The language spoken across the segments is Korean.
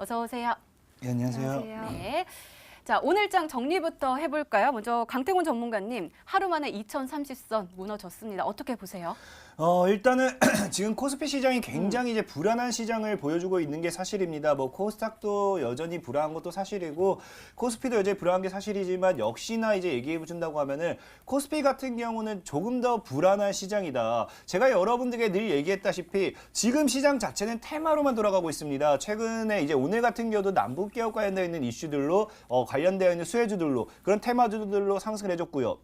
어서 오세요. 네, 안녕하세요. 안녕하세요. 네. 자, 오늘장 정리부터 해볼까요? 먼저 강태곤 전문가님, 하루 만에 2030선 무너졌습니다. 어떻게 보세요? 일단은 지금 코스피 시장이 굉장히 이제 불안한 시장을 보여주고 있는 게 사실입니다. 뭐 코스닥도 여전히 불안한 것도 사실이고 코스피도 여전히 불안한 게 사실이지만 역시나 이제 얘기해 준다고 하면은 코스피 같은 경우는 조금 더 불안한 시장이다. 제가 여러분들에게 늘 얘기했다시피 지금 시장 자체는 테마로만 돌아가고 있습니다. 최근에 이제 오늘 같은 경우도 남북 기업 관련되어 있는 이슈들로 관련되어 있는 수혜주들로 그런 테마주들로 상승을 해줬고요.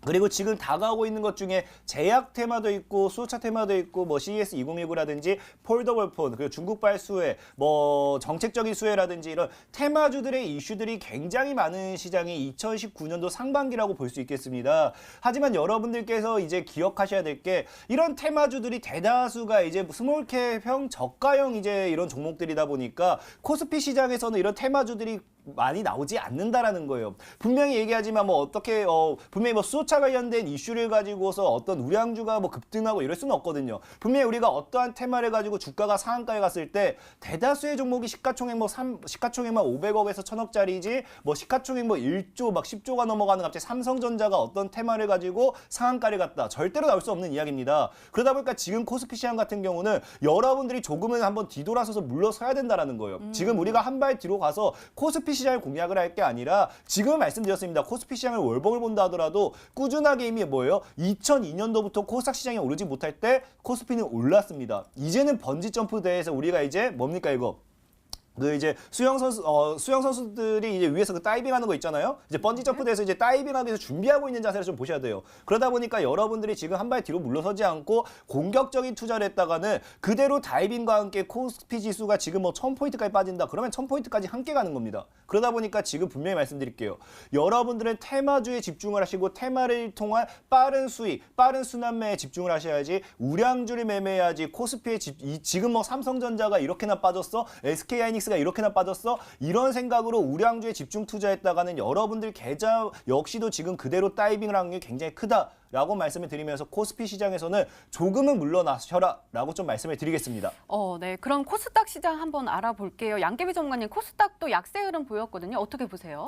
그리고 지금 다가오고 있는 것 중에 제약 테마도 있고 수소차 테마도 있고 뭐 CES 2019라든지 폴더블 폰 그리고 중국발 수혜 뭐 정책적인 수혜라든지 이런 테마주들의 이슈들이 굉장히 많은 시장이 2019년도 상반기라고 볼 수 있겠습니다. 하지만 여러분들께서 이제 기억하셔야 될 게 이런 테마주들이 대다수가 이제 스몰캡형 저가형 이제 이런 종목들이다 보니까 코스피 시장에서는 이런 테마주들이 많이 나오지 않는다라는 거예요. 분명히 얘기하지만 뭐 어떻게 분명히 뭐 수소차 관련된 이슈를 가지고서 어떤 우량주가 뭐 급등하고 이럴 수는 없거든요. 분명히 우리가 어떠한 테마를 가지고 주가가 상한가에 갔을 때 대다수의 종목이 시가총액 시가총액만 500억에서 1000억짜리지 뭐 시가총액 뭐 1조 막 10조가 넘어가는 갑자기 삼성전자가 어떤 테마를 가지고 상한가를 갔다. 절대로 나올 수 없는 이야기입니다. 그러다 보니까 지금 코스피 시장 같은 경우는 여러분들이 조금은 한번 뒤돌아서서 물러서야 된다라는 거예요. 지금 우리가 한 발 뒤로 가서 코스피 시장을 공략을 할 게 아니라 지금 말씀드렸습니다. 코스피 시장을 월봉을 본다 하더라도 꾸준하게 이미 뭐예요? 2002년도부터 코스닥 시장에 오르지 못할 때 코스피는 올랐습니다. 이제는 번지 점프 대회에서 우리가 이제 뭡니까 이거? 그 이제 수영 선수들이 이제 위에서 그 다이빙하는 거 있잖아요. 이제 번지 점프대에서 이제 다이빙하기 위해서 준비하고 있는 자세를 좀 보셔야 돼요. 그러다 보니까 여러분들이 지금 한 발 뒤로 물러서지 않고 공격적인 투자를 했다가는 그대로 다이빙과 함께 코스피 지수가 지금 뭐 1000포인트까지 빠진다. 그러면 1000포인트까지 함께 가는 겁니다. 그러다 보니까 지금 분명히 말씀드릴게요. 여러분들은 테마주에 집중을 하시고 테마를 통한 빠른 수익, 빠른 순환매에 집중을 하셔야지 우량주를 매매해야지 코스피에 지금 뭐 삼성전자가 이렇게나 빠졌어? SK하이닉스가 이렇게나 빠졌어? 이런 생각으로 우량주에 집중 투자했다가는 여러분들 계좌 역시도 지금 그대로 다이빙을 한 게 굉장히 크다라고 말씀을 드리면서 코스피 시장에서는 조금은 물러나셔라 라고 좀 말씀을 드리겠습니다. 네. 그럼 코스닥 시장 한번 알아볼게요. 양계비 전문가님, 코스닥도 약세 흐름 보였거든요. 어떻게 보세요?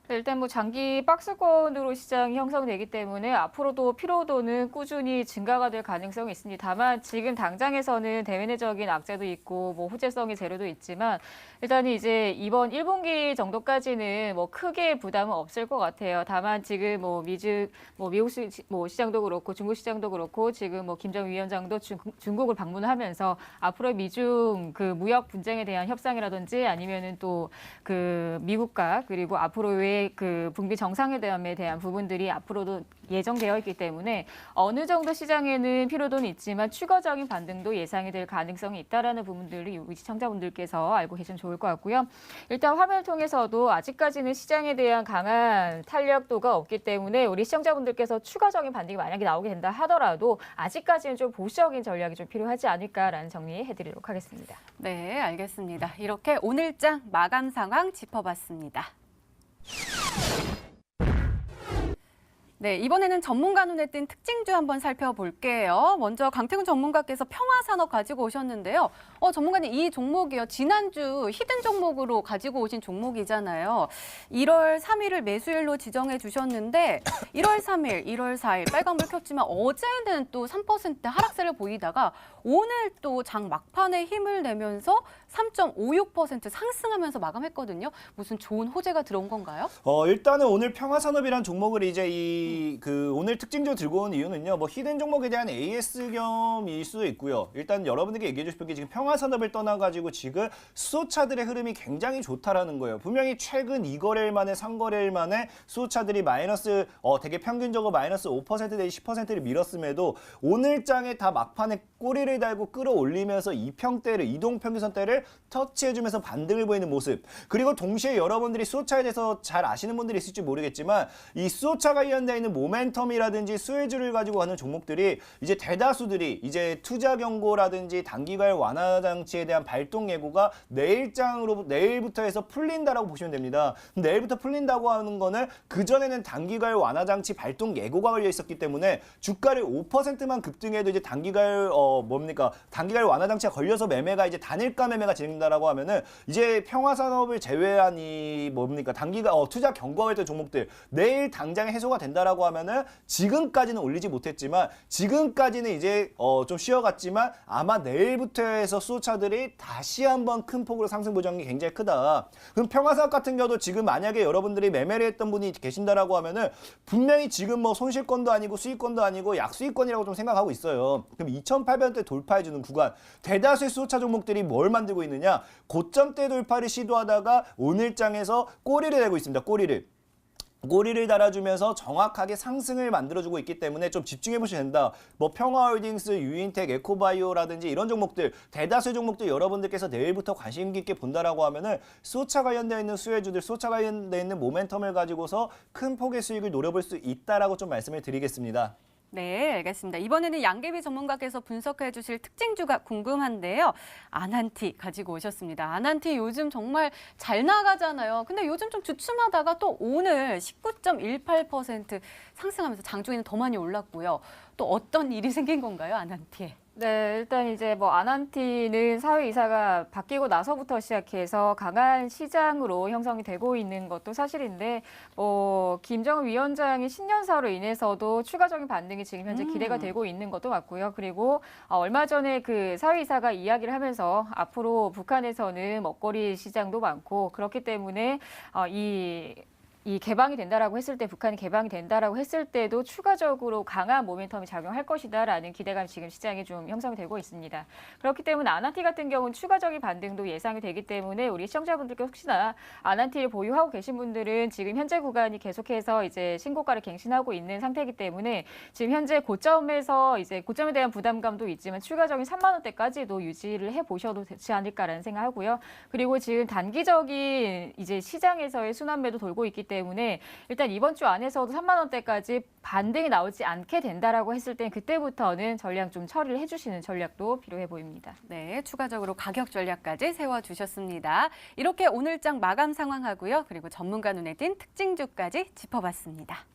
일단 뭐 장기 박스권으로 시장이 형성되기 때문에 앞으로도 피로도는 꾸준히 증가가 될 가능성이 있습니다. 다만 지금 당장에서는 대매매적인 악재도 있고 뭐 호재성의 재료도 있지만 일단 이제 이번 1분기 정도까지는 뭐 크게 부담은 없을 것 같아요. 다만 지금 뭐 미국 시장도 그렇고 중국 시장도 그렇고 지금 뭐 김정은 위원장도 중국을 방문하면서 앞으로 미중 그 무역 분쟁에 대한 협상이라든지 아니면은 또 그 미국과 그리고 앞으로의 그 북미 정상회담에 대한 부분들이 앞으로도 예정되어 있기 때문에 어느 정도 시장에는 피로도는 있지만 추가적인 반등도 예상이 될 가능성이 있다라는 부분들을 우리 시청자분들께서 알고 계시면 좋을 것 같고요. 일단 화면을 통해서도 아직까지는 시장에 대한 강한 탄력도가 없기 때문에 우리 시청자분들께서 추가적인 반등이 만약에 나오게 된다 하더라도 아직까지는 좀 보수적인 전략이 좀 필요하지 않을까라는 정리해드리도록 하겠습니다. 네, 알겠습니다. 이렇게 오늘장 마감 상황 짚어봤습니다. 네, 이번에는 전문가 눈에 띈 특징주 한번 살펴볼게요. 먼저 강태근 전문가께서 평화산업 가지고 오셨는데요. 전문가님, 이 종목이요. 지난주 히든 종목으로 가지고 오신 종목이잖아요. 1월 3일을 매수일로 지정해 주셨는데 1월 3일, 1월 4일 빨간불 켰지만 어제는 또 3% 하락세를 보이다가 오늘 또 장 막판에 힘을 내면서 3.56% 상승하면서 마감했거든요. 무슨 좋은 호재가 들어온 건가요? 일단은 오늘 평화산업이라는 종목을 이제 오늘 특징적으로 들고 온 이유는요. 뭐 히든 종목에 대한 AS 겸일 수도 있고요. 일단 여러분들께 얘기해 주실 게 지금 평화산업을 떠나가지고 지금 수소차들의 흐름이 굉장히 좋다라는 거예요. 분명히 최근 2거래일 만에 3거래일 만에 수소차들이 마이너스 되게 평균적으로 마이너스 5% 내지 10%를 밀었음에도 오늘 장에 다 막판에 꼬리를 달고 끌어올리면서 이동평균선대를 터치해주면서 반등을 보이는 모습. 그리고 동시에 여러분들이 수소차에 대해서 잘 아시는 분들이 있을지 모르겠지만 이 수소차 관련된 있는 모멘텀이라든지 수혜주를 가지고 가는 종목들이 이제 대다수들이 이제 투자 경고라든지 단기간 완화 장치에 대한 발동 예고가 내일부터 해서 풀린다라고 보시면 됩니다. 내일부터 풀린다고 하는 거는 그전에는 단기간 완화 장치 발동 예고가 걸려 있었기 때문에 주가를 5%만 급등해도 이제 단기간 단기간 완화 장치가 걸려서 매매가 이제 단일가 매매가 진행된다라고 하면은 이제 평화산업을 제외한 이 단기간 투자 경고가 있던 종목들 내일 당장에 해소가 된다라고 하면은 지금까지는 올리지 못했지만 지금까지는 이제 좀 쉬어갔지만 아마 내일부터 해서 수소차들이 다시 한번 큰 폭으로 상승 보장이 굉장히 크다. 그럼 평화산업 같은 경우도 지금 만약에 여러분들이 매매를 했던 분이 계신다라고 하면은 분명히 지금 뭐 손실권도 아니고 수익권도 아니고 약수익권이라고 좀 생각하고 있어요. 그럼 2,800원대 돌파해주는 구간 대다수의 수소차 종목들이 뭘 만들고 있느냐? 고점대 돌파를 시도하다가 오늘장에서 꼬리를 내고 있습니다. 꼬리를 달아주면서 정확하게 상승을 만들어주고 있기 때문에 좀 집중해 보시면 된다. 뭐 평화홀딩스, 유인텍, 에코바이오라든지 이런 종목들, 대다수의 종목들 여러분들께서 내일부터 관심 깊게 본다라고 하면은 수소차 관련되어 있는 수혜주들, 수소차 관련되어 있는 모멘텀을 가지고서 큰 폭의 수익을 노려볼 수 있다라고 좀 말씀을 드리겠습니다. 네, 알겠습니다. 이번에는 양계비 전문가께서 분석해 주실 특징주가 궁금한데요. 아난티 가지고 오셨습니다. 아난티 요즘 정말 잘 나가잖아요. 근데 요즘 좀 주춤하다가 또 오늘 19.18% 상승하면서 장중에는 더 많이 올랐고요. 또 어떤 일이 생긴 건가요, 아난티에? 네, 일단 이제 뭐 아난티는 사회이사가 바뀌고 나서부터 시작해서 강한 시장으로 형성이 되고 있는 것도 사실인데, 김정은 위원장의 신년사로 인해서도 추가적인 반등이 지금 현재 기대가 되고 있는 것도 맞고요. 그리고 얼마 전에 그 사회이사가 이야기를 하면서 앞으로 북한에서는 먹거리 시장도 많고 그렇기 때문에 이 개방이 된다라고 했을 때, 북한이 개방이 된다라고 했을 때도 추가적으로 강한 모멘텀이 작용할 것이다라는 기대감이 지금 시장에 좀 형성이 되고 있습니다. 그렇기 때문에 아난티 같은 경우는 추가적인 반등도 예상이 되기 때문에 우리 시청자분들께 혹시나 아난티를 보유하고 계신 분들은 지금 현재 구간이 계속해서 이제 신고가를 갱신하고 있는 상태이기 때문에 지금 현재 고점에 대한 부담감도 있지만 추가적인 3만 원대까지도 유지를 해 보셔도 되지 않을까라는 생각하고요. 그리고 지금 단기적인 이제 시장에서의 순환매도 돌고 있기 때문에 일단 이번 주 안에서도 3만 원대까지 반등이 나오지 않게 된다라고 했을 땐 그때부터는 전량 좀 처리를 해주시는 전략도 필요해 보입니다. 네, 추가적으로 가격 전략까지 세워주셨습니다. 이렇게 오늘장 마감 상황하고요. 그리고 전문가 눈에 띈 특징주까지 짚어봤습니다.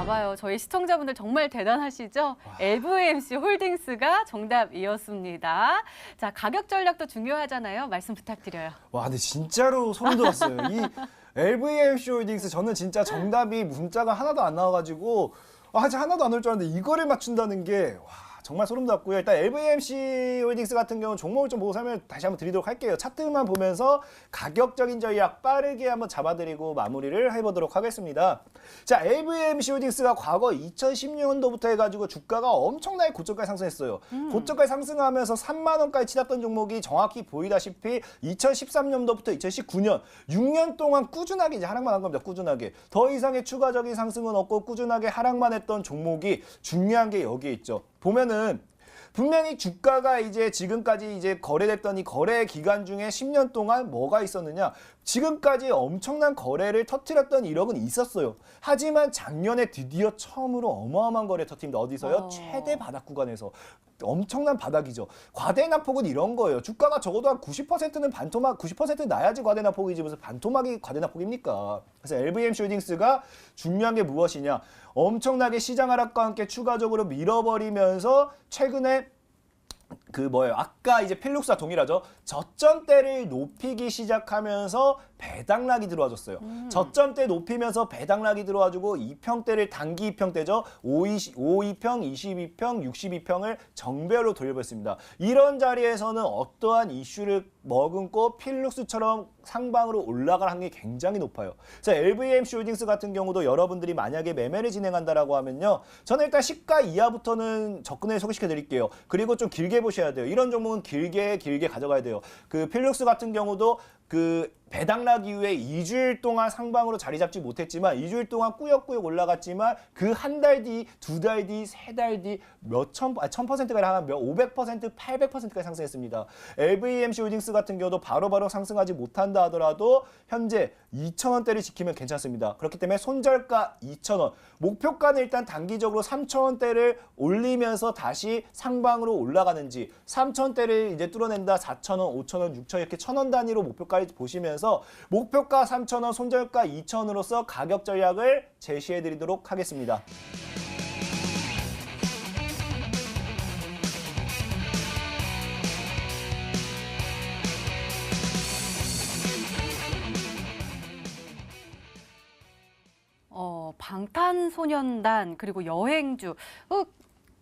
봐봐요. 저희 시청자분들 정말 대단하시죠? LVMC 홀딩스가 정답이었습니다. 자, 가격 전략도 중요하잖아요. 말씀 부탁드려요. 와, 근데 진짜로 소름 돋았어요. 이 LVMC 홀딩스 저는 진짜 정답이 문자가 하나도 안 나와가지고 진짜 하나도 안 올 줄 알았는데 이거를 맞춘다는 게 정말 소름 돋았고요. 일단 LVMC 홀딩스 같은 경우는 종목을 좀 보고 설명 다시 한번 드리도록 할게요. 차트만 보면서 가격적인 전략 빠르게 한번 잡아드리고 마무리를 해보도록 하겠습니다. 자, LVMC 홀딩스가 과거 2016년도부터 해가지고 주가가 엄청나게 고점까지 상승했어요. 고점까지 상승하면서 3만 원까지 치닫던 종목이 정확히 보이다시피 2013년도부터 2019년 6년 동안 꾸준하게 이제 하락만 한 겁니다. 꾸준하게. 더 이상의 추가적인 상승은 없고 꾸준하게 하락만 했던 종목이 중요한 게 여기에 있죠. 보면은 분명히 주가가 이제 지금까지 이제 거래됐던 이 거래 기간 중에 10년 동안 뭐가 있었느냐? 지금까지 엄청난 거래를 터뜨렸던 이력은 있었어요. 하지만 작년에 드디어 처음으로 어마어마한 거래 터뜨립니다. 어디서요? 최대 바닥 구간에서. 엄청난 바닥이죠. 과대납폭은 이런 거예요. 주가가 적어도 한 90%는 90% 나야지 과대납폭이지 무슨 반토막이 과대납폭입니까? 그래서 LVMC 홀딩스가 중요한 게 무엇이냐? 엄청나게 시장 하락과 함께 추가적으로 밀어버리면서 최근에 아까 이제 필룩스와 동일하죠. 저점대를 높이기 시작하면서 배당락이 들어와줬어요. 저점대 높이면서 배당락이 들어와주고 2평대를 단기 2평대죠. 5,2평, 22평, 62평을 정배열로 돌려버렸습니다. 이런 자리에서는 어떠한 이슈를 머금고 필룩스처럼 상방으로 올라갈 확률이 굉장히 높아요. 자, LVMH 홀딩스 같은 경우도 여러분들이 만약에 매매를 진행한다라고 하면요. 저는 일단 시가 이하부터는 접근을 소개시켜 드릴게요. 그리고 좀 길게 보셔야 돼요. 이런 종목은 길게 가져가야 돼요. 그 필룩스 같은 경우도 그 배당락 이후에 2주일 동안 상방으로 자리 잡지 못했지만 2주일 동안 꾸역꾸역 올라갔지만 그 한 달 뒤, 두 달 뒤, 세 달 뒤 몇 1000%가 한 500%, 800%까지 상승했습니다. LVMH 홀딩스 같은 경우도 바로바로 상승하지 못한다 하더라도 현재 2,000원대를 지키면 괜찮습니다. 그렇기 때문에 손절가 2,000원, 목표가는 일단 단기적으로 3,000원대를 올리면서 다시 상방으로 올라가는지 3,000원대를 이제 뚫어낸다 4,000원, 5,000원, 6,000원 이렇게 1,000원 단위로 목표가를 보시면서 목표가 3,000원, 손절가 2,000원으로서 가격 전략을 제시해 드리도록 하겠습니다. 방탄소년단 그리고 여행주.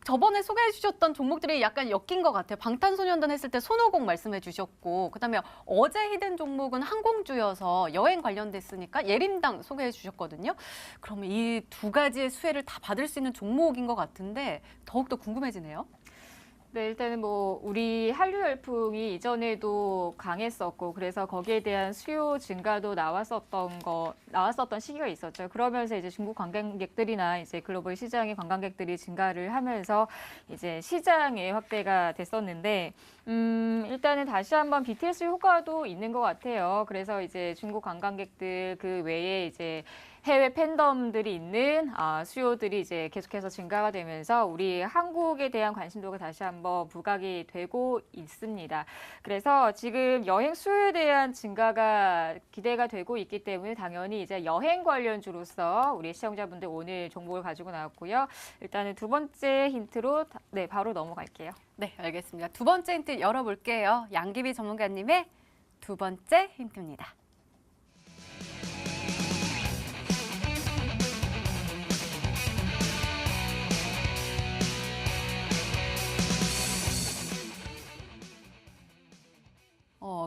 저번에 소개해 주셨던 종목들이 약간 엮인 것 같아요. 방탄소년단 했을 때 손오공 말씀해 주셨고, 그다음에 어제 히든 종목은 항공주여서 여행 관련됐으니까 예림당 소개해 주셨거든요. 그러면 이 두 가지의 수혜를 다 받을 수 있는 종목인 것 같은데 더욱더 궁금해지네요. 네, 일단은 뭐 우리 한류 열풍이 이전에도 강했었고 그래서 거기에 대한 수요 증가도 나왔었던 시기가 있었죠. 그러면서 이제 중국 관광객들이나 이제 글로벌 시장의 관광객들이 증가를 하면서 이제 시장의 확대가 됐었는데 일단은 다시 한번 BTS 효과도 있는 것 같아요. 그래서 이제 중국 관광객들 그 외에 이제 해외 팬덤들이 있는 수요들이 이제 계속해서 증가가 되면서 우리 한국에 대한 관심도가 다시 한번 부각이 되고 있습니다. 그래서 지금 여행 수요에 대한 증가가 기대가 되고 있기 때문에 당연히 이제 여행 관련주로서 우리 시청자분들 오늘 정보를 가지고 나왔고요. 일단은 두 번째 힌트로 바로 넘어갈게요. 네, 알겠습니다. 두 번째 힌트 열어볼게요. 양기비 전문가님의 두 번째 힌트입니다.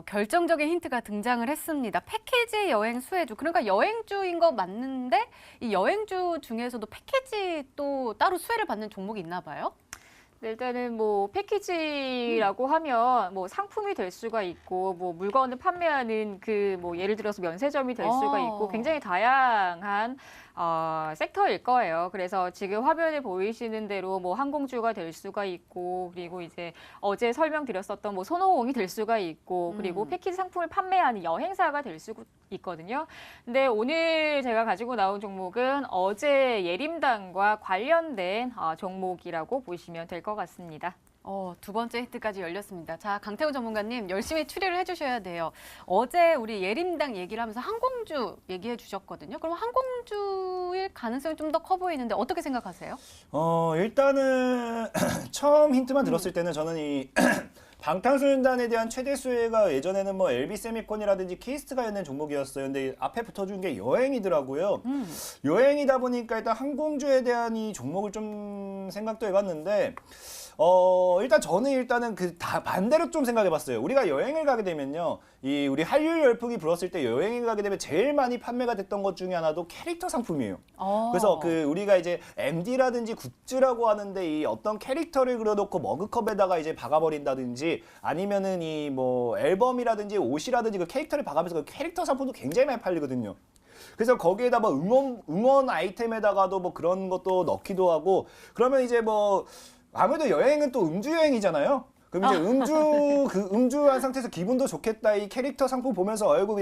결정적인 힌트가 등장을 했습니다. 패키지 여행 수혜주. 그러니까 여행주인 거 맞는데 이 여행주 중에서도 패키지 또 따로 수혜를 받는 종목이 있나 봐요? 네, 일단은 뭐 패키지라고 하면 뭐 상품이 될 수가 있고 뭐 물건을 판매하는 그 뭐 예를 들어서 면세점이 될 수가 있고 굉장히 다양한 섹터일 거예요. 그래서 지금 화면에 보이시는 대로 뭐 항공주가 될 수가 있고 그리고 이제 어제 설명드렸었던 뭐 손오공이 될 수가 있고 그리고 패키지 상품을 판매하는 여행사가 될 수 있거든요. 근데 오늘 제가 가지고 나온 종목은 어제 예림당과 관련된 종목이라고 보시면 될 것 같습니다. 두 번째 힌트까지 열렸습니다. 자, 강태훈 전문가님 열심히 추리를 해주셔야 돼요. 어제 우리 예림당 얘기를 하면서 항공주 얘기해 주셨거든요. 그럼 항공주일 가능성이 좀 더 커 보이는데 어떻게 생각하세요? 일단은 처음 힌트만 들었을 때는 저는 이 방탄소년단에 대한 최대 수혜가 예전에는 뭐 LB세미콘이라든지 키스트가 있는 종목이었어요. 근데 앞에 붙어준 게 여행이더라고요. 여행이다 보니까 일단 항공주에 대한 이 종목을 좀 생각도 해봤는데 일단 저는 일단은 다 반대로 좀 생각해봤어요. 우리가 여행을 가게 되면요, 이 우리 한류 열풍이 불었을 때 여행을 가게 되면 제일 많이 판매가 됐던 것 중에 하나도 캐릭터 상품이에요. 그래서 우리가 이제 MD라든지 굿즈라고 하는데 이 어떤 캐릭터를 그려놓고 머그컵에다가 이제 박아버린다든지 아니면은 이 뭐 앨범이라든지 옷이라든지 그 캐릭터를 박으면서 그 캐릭터 상품도 굉장히 많이 팔리거든요. 그래서 거기에다 뭐 응원 아이템에다가도 뭐 그런 것도 넣기도 하고 그러면 이제 뭐 아무래도 여행은 또 음주 여행이잖아요. 그럼 이제 음주한 상태에서 기분도 좋겠다. 이 캐릭터 상품 보면서 아이고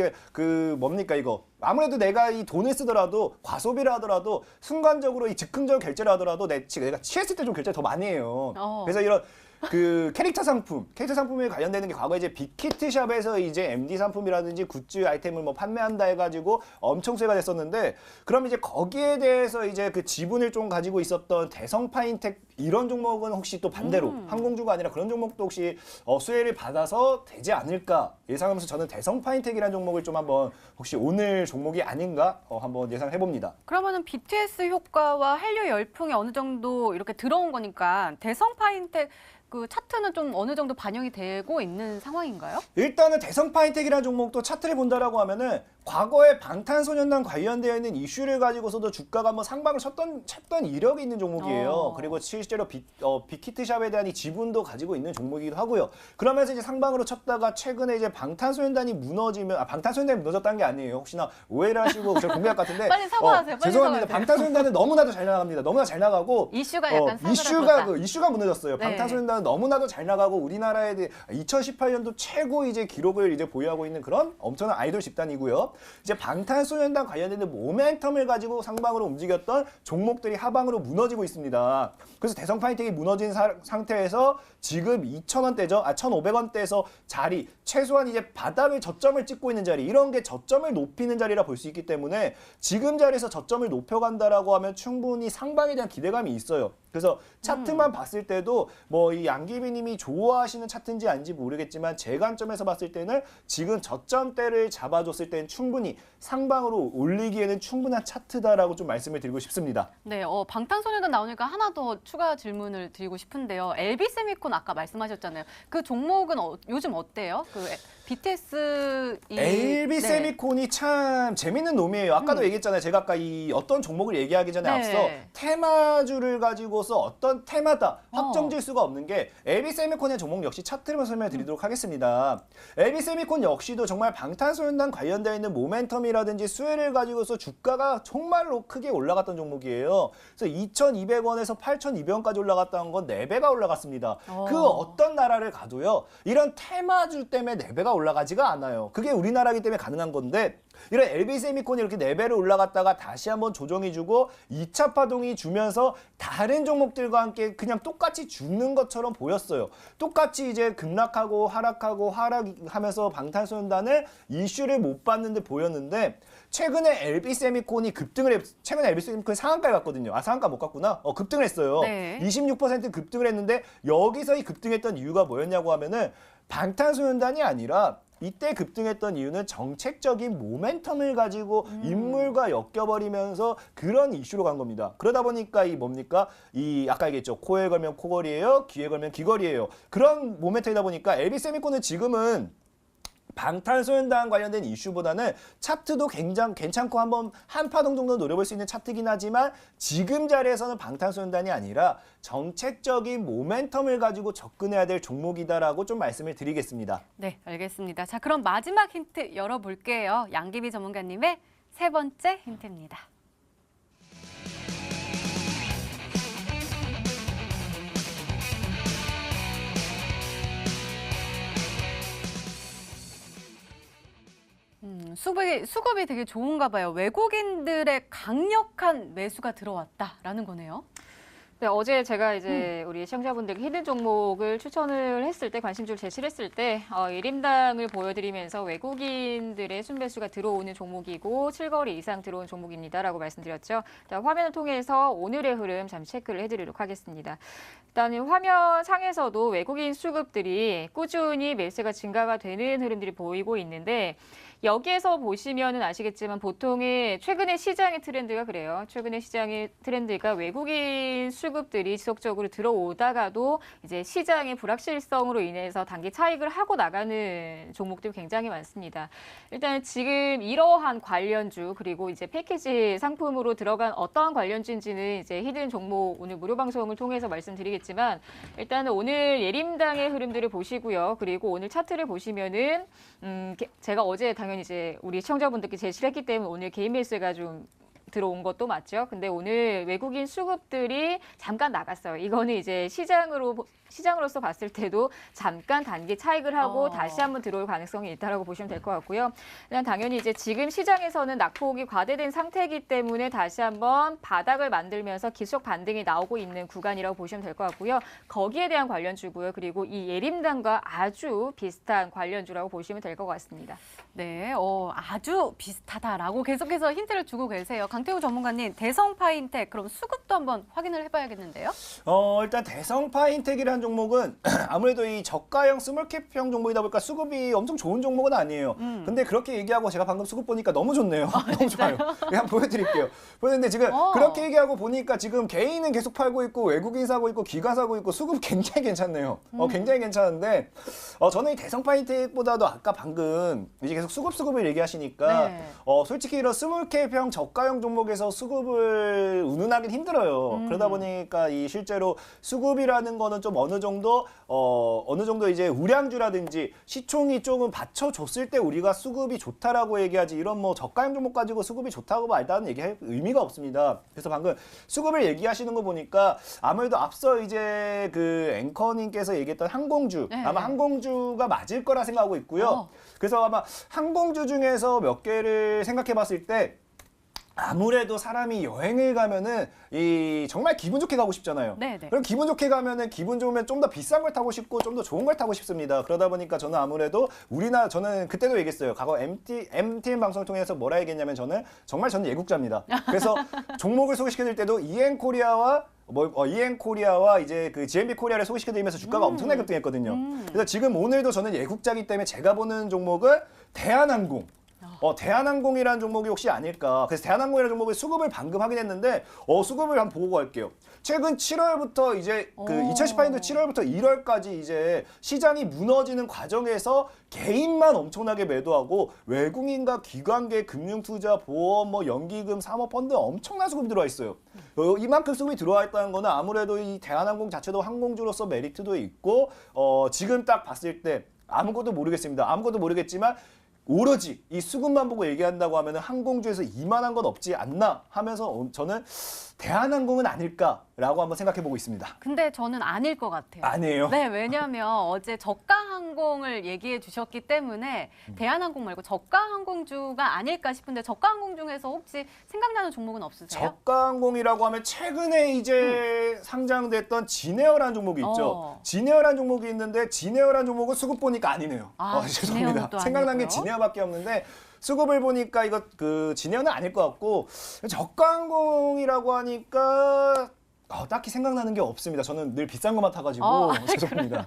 뭡니까 이거. 아무래도 내가 이 돈을 쓰더라도 과소비를 하더라도 순간적으로 이 즉흥적 결제를 하더라도 내가 취했을 때 좀 결제를 더 많이 해요. 그래서 이런 캐릭터 상품에 관련되는 게 과거에 이제 빅히트샵에서 이제 MD 상품이라든지 굿즈 아이템을 뭐 판매한다 해가지고 엄청 수혜가 됐었는데, 그럼 이제 거기에 대해서 이제 그 지분을 좀 가지고 있었던 대성 파인텍 이런 종목은 혹시 또 반대로 항공주가 아니라 그런 종목도 혹시 수혜를 받아서 되지 않을까 예상하면서 저는 대성 파인텍이라는 종목을 좀 한번 혹시 오늘 종목이 아닌가 한번 예상해 봅니다. 그러면은 BTS 효과와 한류 열풍이 어느 정도 이렇게 들어온 거니까 대성 파인텍 그 차트는 좀 어느 정도 반영이 되고 있는 상황인가요? 일단은 대성 파인텍이라는 종목도 차트를 본다라고 하면은 과거에 방탄소년단 관련되어 있는 이슈를 가지고서도 주가가 한번 상방을 쳤던 이력이 있는 종목이에요. 그리고 실제로 빅히트샵에 대한 이 지분도 가지고 있는 종목이기도 하고요. 그러면서 이제 상방으로 쳤다가 최근에 이제 방탄소년단이 무너지면 방탄소년단이 무너졌다는 게 아니에요. 혹시나 오해를 하시고 제가 공개할 것 같은데 빨리 사과하세요. 빨리 죄송합니다. 사과하세요. 방탄소년단은 너무나도 잘 나갑니다. 너무나 잘 나가고 이슈가 약간 사그라졌다. 이슈가 무너졌어요. 네. 방탄소년단은 너무나도 잘 나가고 우리나라에 2018년도 최고 이제 기록을 이제 보유하고 있는 그런 엄청난 아이돌 집단이고요. 이제 방탄소년단 관련된 모멘텀을 가지고 상방으로 움직였던 종목들이 하방으로 무너지고 있습니다. 그래서 대성 파인텍이 무너진 상태에서 지금 2,000원대죠. 1,500원대에서 자리 최소한 이제 바닥을 저점을 찍고 있는 자리 이런 게 저점을 높이는 자리라 볼 수 있기 때문에 지금 자리에서 저점을 높여간다라고 하면 충분히 상방에 대한 기대감이 있어요. 그래서 차트만 봤을 때도 뭐 이 양기비님이 좋아하시는 차트인지 아닌지 모르겠지만 제 관점에서 봤을 때는 지금 저점대를 잡아줬을 때는 충분히 상방으로 올리기에는 충분한 차트다라고 좀 말씀을 드리고 싶습니다. 네, 방탄소년단 나오니까 하나 더 추가 질문을 드리고 싶은데요. LB세미콘 아까 말씀하셨잖아요. 그 종목은 요즘 어때요? 그 BTS LB세미콘이 참 재밌는 놈이에요. 아까도 얘기했잖아요. 제가 아까 이 어떤 종목을 얘기하기 전에 네. 앞서 테마주를 가지고서 어떤 테마다 확정질 수가 없는 게 LB세미콘의 종목 역시 차트를 설명해 드리도록 하겠습니다. LB세미콘 역시도 정말 방탄소년단 관련되어 있는 모멘텀이라든지 수혜를 가지고서 주가가 정말로 크게 올라갔던 종목이에요. 그래서 2,200원에서 8,200원까지 올라갔다는 건 4배가 올라갔습니다. 그 어떤 나라를 가도요. 이런 테마주 때문에 4배가 올라가지가 않아요. 그게 우리나라이기 때문에 가능한 건데 이런 LB세미콘이 이렇게 4배를 올라갔다가 다시 한번 조정해주고 2차 파동이 주면서 다른 종목들과 함께 그냥 똑같이 죽는 것처럼 보였어요. 똑같이 이제 급락하고 하락하면서 방탄소년단을 이슈를 못 받는 데 보였는데 최근에 LB세미콘이 최근에 LB세미콘이 상한가에 갔거든요. 상한가 못 갔구나. 급등을 했어요. 네. 26% 급등을 했는데 여기서 이 급등했던 이유가 뭐였냐고 하면은 방탄소년단이 아니라 이때 급등했던 이유는 정책적인 모멘텀을 가지고 인물과 엮여버리면서 그런 이슈로 간 겁니다. 그러다 보니까 이 아까 얘기했죠. 코에 걸면 코걸이에요. 귀에 걸면 귀걸이에요. 그런 모멘텀이다 보니까 LB세미콘은 지금은 방탄소년단 관련된 이슈보다는 차트도 굉장히 괜찮고 한 파동 정도 노려볼 수 있는 차트긴 하지만 지금 자리에서는 방탄소년단이 아니라 정책적인 모멘텀을 가지고 접근해야 될 종목이다라고 좀 말씀을 드리겠습니다. 네, 알겠습니다. 자, 그럼 마지막 힌트 열어볼게요. 양기비 전문가님의 세 번째 힌트입니다. 수급이 되게 좋은가 봐요. 외국인들의 강력한 매수가 들어왔다라는 거네요. 네, 어제 제가 이제 우리 시청자분들께 히든 종목을 추천을 했을 때, 관심주를 제시를 했을 때 1인당을 보여드리면서 외국인들의 순매수가 들어오는 종목이고 7거리 이상 들어온 종목입니다라고 말씀드렸죠. 자, 화면을 통해서 오늘의 흐름 잠시 체크를 해드리도록 하겠습니다. 일단 화면 상에서도 외국인 수급들이 꾸준히 매수가 증가가 되는 흐름들이 보이고 있는데 여기에서 보시면은 아시겠지만 보통의 최근의 시장의 트렌드가 그래요. 최근의 시장의 트렌드가 외국인 수급들이 지속적으로 들어오다가도 이제 시장의 불확실성으로 인해서 단기 차익을 하고 나가는 종목들이 굉장히 많습니다. 일단 지금 이러한 관련주 그리고 이제 패키지 상품으로 들어간 어떠한 관련주인지는 이제 히든 종목 오늘 무료 방송을 통해서 말씀드리겠지만 일단은 오늘 예림당의 흐름들을 보시고요. 그리고 오늘 차트를 보시면은 제가 어제 당연히 이제 우리 시청자분들께 제시를 했기 때문에 오늘 개인 매수가 좀 들어온 것도 맞죠. 근데 오늘 외국인 수급들이 잠깐 나갔어요. 이거는 이제 시장으로서 봤을 때도 잠깐 단기 차익을 하고 다시 한번 들어올 가능성이 있다라고 보시면 될 것 같고요. 일단 당연히 이제 지금 시장에서는 낙폭이 과대된 상태이기 때문에 다시 한번 바닥을 만들면서 기술적 반등이 나오고 있는 구간이라고 보시면 될 것 같고요. 거기에 대한 관련주고요. 그리고 이 예림당과 아주 비슷한 관련주라고 보시면 될 것 같습니다. 네, 아주 비슷하다라고 계속해서 힌트를 주고 계세요. 강태우 전문가님, 대성파인텍 그럼 수급도 한번 확인을 해봐야겠는데요. 일단 대성파인텍이라는 종목은 아무래도 이 저가형 스몰캡형 종목이다 보니까 수급이 엄청 좋은 종목은 아니에요. 근데 그렇게 얘기하고 제가 방금 수급 보니까 너무 좋네요. 너무 좋아요. 그냥 보여드릴게요. 보였는데 지금 그렇게 얘기하고 보니까 지금 개인은 계속 팔고 있고 외국인 사고 있고 기관 사고 있고 수급 굉장히 괜찮네요. 굉장히 괜찮은데 저는 이 대성파인텍보다도 아까 방금 이제 계속 수급을 얘기하시니까 네. 솔직히 이런 스몰캡형 저가형 종목에서 수급을 운운하긴 힘들어요. 그러다 보니까 이 실제로 수급이라는 거는 좀 어느 정도 이제 우량주라든지 시총이 조금 받쳐줬을 때 우리가 수급이 좋다라고 얘기하지 이런 뭐 저가형 종목 가지고 수급이 좋다고 말다는 얘기할 의미가 없습니다. 그래서 방금 수급을 얘기하시는 거 보니까 아무래도 앞서 이제 그 앵커님께서 얘기했던 항공주 네. 아마 항공주가 맞을 거라 생각하고 있고요. 그래서 아마 항공주 중에서 몇 개를 생각해 봤을 때 아무래도 사람이 여행을 가면은 정말 기분 좋게 가고 싶잖아요. 네네. 그럼 기분 좋게 가면은 기분 좋으면 좀 더 비싼 걸 타고 싶고 좀 더 좋은 걸 타고 싶습니다. 그러다 보니까 저는 아무래도 저는 그때도 얘기했어요. 과거 MTN 방송을 통해서 뭐라 얘기했냐면 저는 예국자입니다. 그래서 종목을 소개시켜드릴 때도 이엔코리아와 이제 그 GMB 코리아를 소개시켜드리면서 주가가 엄청나게 급등했거든요. 그래서 지금 오늘도 저는 예국자기 때문에 제가 보는 종목은 대한항공. 대한항공이라는 종목이 혹시 아닐까. 그래서 대한항공이라는 종목의 수급을 방금 확인했는데 수급을 한번 보고 갈게요. 최근 7월부터 이제 그 2018년도 7월부터 1월까지 이제 시장이 무너지는 과정에서 개인만 엄청나게 매도하고 외국인과 기관계 금융투자 보험 연기금 사모펀드 엄청난 수급이 들어와 있어요. 이만큼 수급이 들어와 있다는 거는 아무래도 이 대한항공 자체도 항공주로서 메리트도 있고 지금 딱 봤을 때 아무것도 모르겠습니다. 아무것도 모르겠지만 오로지 이 수급만 보고 얘기한다고 하면 항공주에서 이만한 건 없지 않나 하면서 저는 대한항공은 아닐까라고 한번 생각해보고 있습니다. 근데 저는 아닐 것 같아요. 아니에요? 네, 왜냐하면 어제 저가항공을 얘기해 주셨기 때문에 대한항공 말고 저가항공주가 아닐까 싶은데 저가항공 중에서 혹시 생각나는 종목은 없으세요? 저가항공이라고 하면 최근에 이제 상장됐던 진에어라는 종목이 있죠. 진에어라는 종목이 있는데 진에어라는 종목은 수급 보니까 아니네요. 죄송합니다. 생각난 게 진에어밖에 없는데 수급을 보니까 이거 진에어는 아닐 것 같고 저가항공이라고 하니까 딱히 생각나는 게 없습니다. 저는 늘 비싼 것만 타가지고 죄송합니다.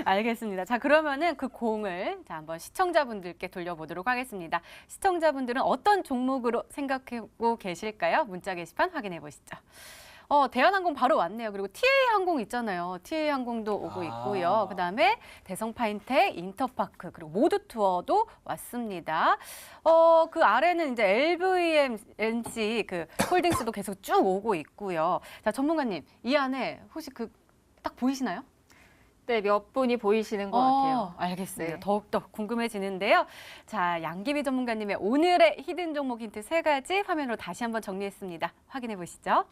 알겠습니다. 자, 그러면은 그 공을 한번 시청자분들께 돌려보도록 하겠습니다. 시청자분들은 어떤 종목으로 생각하고 계실까요? 문자 게시판 확인해 보시죠. 대한항공 바로 왔네요. 그리고 TA항공 있잖아요. TA항공도 오고 있고요. 그다음에 대성파인텍, 인터파크, 그리고 모두투어도 왔습니다. 그 아래는 이제 LVMH 그 홀딩스도 계속 쭉 오고 있고요. 자, 전문가님, 이 안에 혹시 딱 보이시나요? 네, 몇 분이 보이시는 것 같아요. 알겠습니다. 네. 더욱더 궁금해지는데요. 자, 양기비 전문가님의 오늘의 히든 종목 힌트 3가지 화면으로 다시 한번 정리했습니다. 확인해 보시죠.